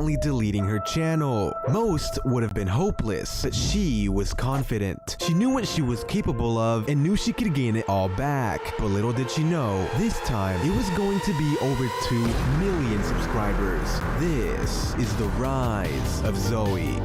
accidentally deleting her channel. Most would have been hopeless, but she was confident. She knew what she was capable of and knew she could gain it all back. But little did she know, this time it was going to be over 2 million subscribers. This is the rise of Zoey.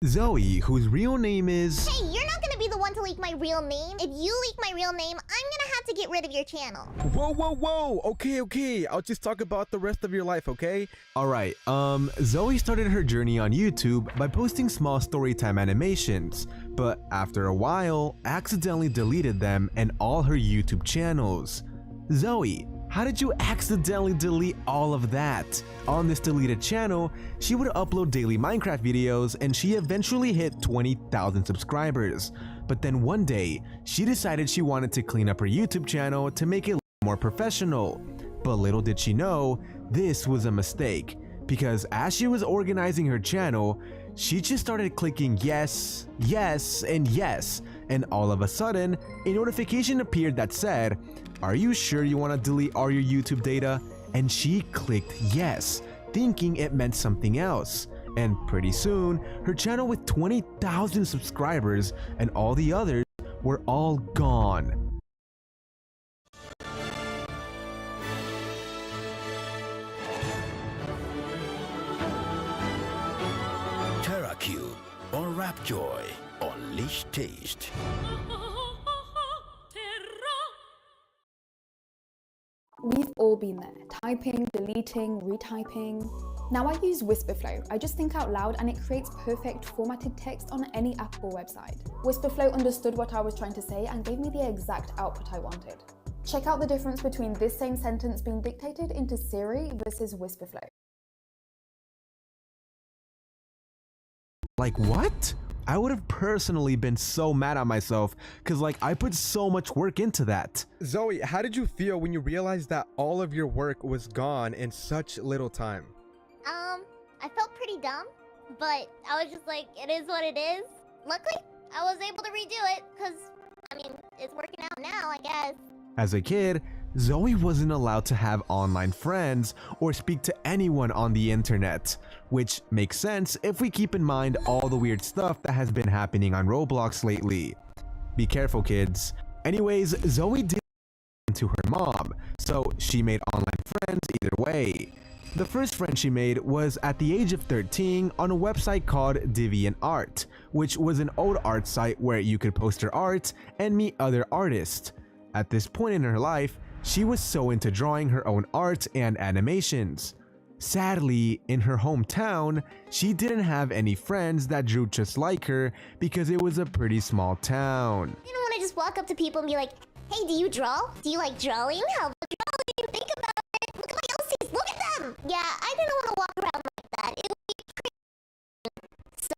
Zoey, whose real name is... Hey, you're not gonna be the one to leak my real name. If you leak my real name, I'm gonna have to get rid of your channel. Whoa. Okay. I'll just talk about the rest of your life, okay? Alright, Zoey started her journey on YouTube by posting small storytime animations, but after a while, accidentally deleted them and all her YouTube channels. Zoey, how did you accidentally delete all of that? On this deleted channel, she would upload daily Minecraft videos and she eventually hit 20,000 subscribers. But then one day, she decided she wanted to clean up her YouTube channel to make it look more professional. But little did she know, this was a mistake. Because as she was organizing her channel, she just started clicking yes, and all of a sudden, a notification appeared that said, "Are you sure you want to delete all your YouTube data?" And she clicked yes, thinking it meant something else. And pretty soon, her channel with 20,000 subscribers and all the others were all gone. TerraQ or Rapjoy, unleash taste. We've all been there, typing, deleting, retyping. Now I use Whisperflow. I just think out loud and it creates perfect formatted text on any app or website. Whisperflow understood what I was trying to say and gave me the exact output I wanted. Check out the difference between this same sentence being dictated into Siri versus Whisperflow. Like what? I would have personally been so mad at myself because I put so much work into that. Zoey, how did you feel when you realized that all of your work was gone in such little time? I felt pretty dumb, but I was just like, it is what it is. Luckily, I was able to redo it because, I mean, it's working out now, I guess. As a kid, Zoey wasn't allowed to have online friends or speak to anyone on the internet, which makes sense if we keep in mind all the weird stuff that has been happening on Roblox lately. Be careful, kids. Anyways, Zoey did to her mom, so she made online friends either way. The first friend she made was at the age of 13 on a website called DeviantArt, which was an old art site where you could post your art and meet other artists. At this point in her life, she was so into drawing her own art and animations. Sadly, in her hometown, she didn't have any friends that drew just like her because it was a pretty small town. You don't want to just walk up to people and be like, hey, do you draw? Do you like drawing? How about drawing? Think about it. Look at my LCs. Look at them. Yeah, I didn't want to walk around like that. It would be crazy. So,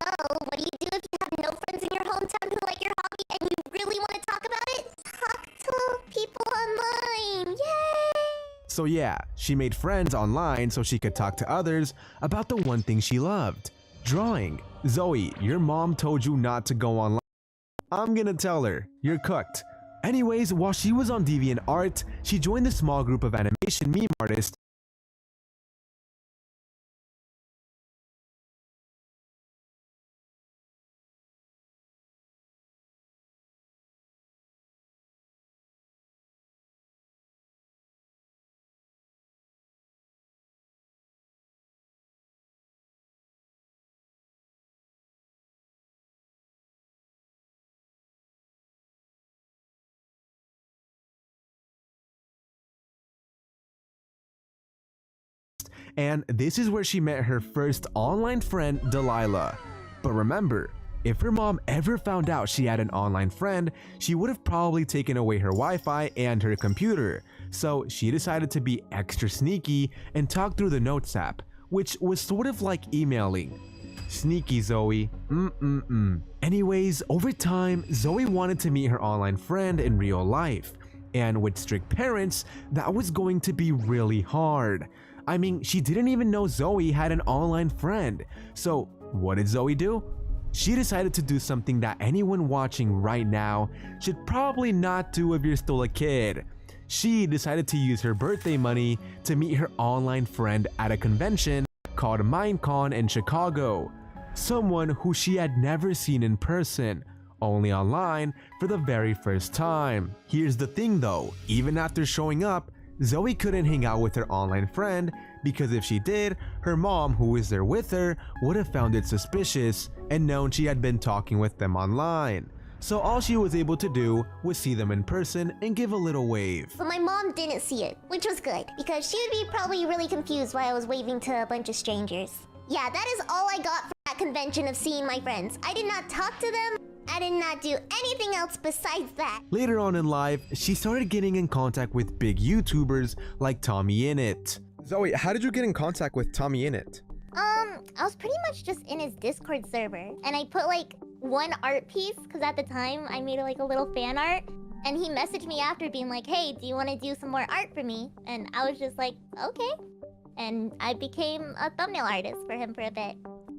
what do you do if you have no friends in your hometown who like your hobby and you really want to talk about it? Talk to people online. Yay! So yeah, she made friends online so she could talk to others about the one thing she loved, drawing. Zoey, your mom told you not to go online. I'm gonna tell her, you're cooked. Anyways, while she was on DeviantArt, she joined the small group of animation meme artists and this is where she met her first online friend, Delilah. But remember, if her mom ever found out she had an online friend, she would have probably taken away her Wi-Fi and her computer. So she decided to be extra sneaky and talk through the Notes app, which was sort of like emailing. Sneaky Zoey. Anyways, over time, Zoey wanted to meet her online friend in real life. And with strict parents, that was going to be really hard. I mean, she didn't even know Zoey had an online friend. So what did Zoey do? She decided to do something that anyone watching right now should probably not do if you're still a kid. she decided to use her birthday money to meet her online friend at a convention called Minecon in Chicago, someone who she had never seen in person, only online for the very first time. Here's the thing though, even after showing up, Zoey couldn't hang out with her online friend because if she did, her mom, who was there with her, would have found it suspicious and known she had been talking with them online. So all she was able to do was see them in person and give a little wave. But my mom didn't see it, which was good, because she would be probably really confused why I was waving to a bunch of strangers. Yeah, that is all I got from that convention of seeing my friends. I did not talk to them. I did not do anything else besides that. Later on in life, she started getting in contact with big YouTubers like Tommy Innit. Zoey, how did you get in contact with Tommy Innit? I was pretty much just in his Discord server, and I put like one art piece, because at the time I made like a little fan art, and he messaged me after being like, hey, do you want to do some more art for me? And I was just like, okay. And I became a thumbnail artist for him for a bit.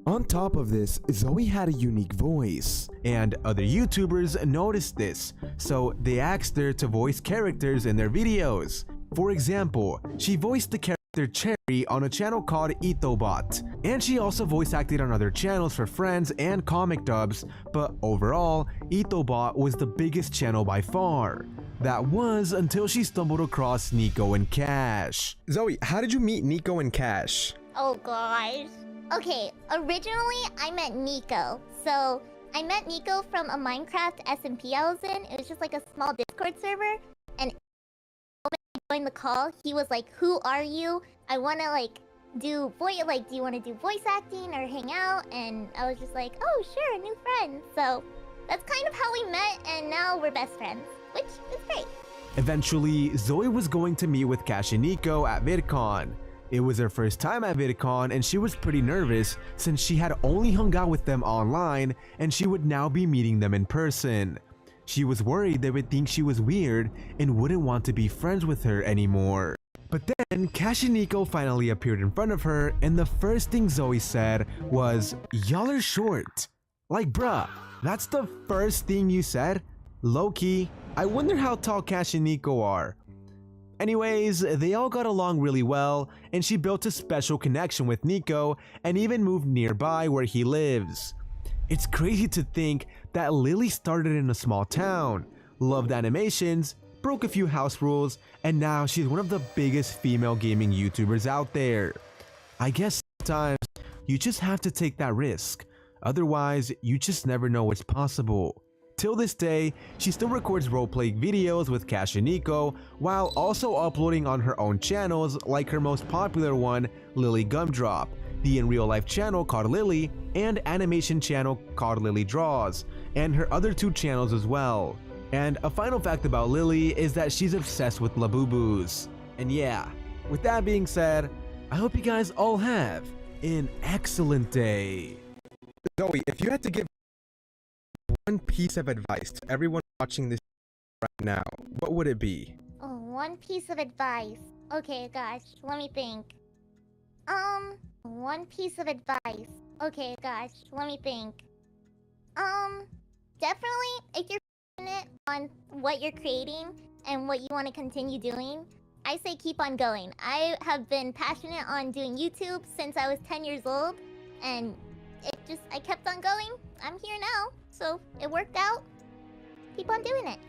On top of this, Zoey had a unique voice, and other YouTubers noticed this, so they asked her to voice characters in their videos. For example, she voiced the character Cherry on a channel called Itobot, and she also voice acted on other channels for Friends and comic dubs, but overall, Itobot was the biggest channel by far. That was until she stumbled across Nico and Cash. Zoey, how did you meet Nico and Cash? Oh gosh. Okay, originally I met Nico. So I met Nico from a Minecraft SMP I was in. It was just like a small Discord server. And when I joined the call, he was like, who are you? I want to like do voice, like, do you want to do voice acting or hang out? And I was just like, oh sure, a new friend. So that's kind of how we met, and now we're best friends, which is great. Eventually, Zoey was going to meet with Cash and Nico at VidCon. It was her first time at VidCon and she was pretty nervous since she had only hung out with them online and she would now be meeting them in person. She was worried they would think she was weird and wouldn't want to be friends with her anymore. But then Cash and Nico finally appeared in front of her and the first thing Zoey said was, "Y'all are short." Like bruh, that's the first thing you said? Low-key, I wonder how tall Cash and Nico are. Anyways, they all got along really well, and she built a special connection with Nico and even moved nearby where he lives. It's crazy to think that Lily started in a small town, loved animations, broke a few house rules, and now she's one of the biggest female gaming YouTubers out there. I guess sometimes you just have to take that risk, otherwise you just never know what's possible. Till this day, she still records roleplay videos with Cash and Nico while also uploading on her own channels like her most popular one, Lily Gumdrop, the in real life channel called Lily, and animation channel called Lily Draws, and her other two channels as well. And a final fact about Lily is that she's obsessed with Labubus. And yeah, with that being said, I hope you guys all have an excellent day. Zoey, if you had to give one piece of advice to everyone watching this right now, what would it be? Oh, one piece of advice. Okay, gosh, let me think. One piece of advice. Okay, gosh, let me think. Definitely, if you're passionate on what you're creating and what you want to continue doing, I say keep on going. I have been passionate on doing YouTube since I was 10 years old, and I kept on going. I'm here now, so it worked out. Keep on doing it.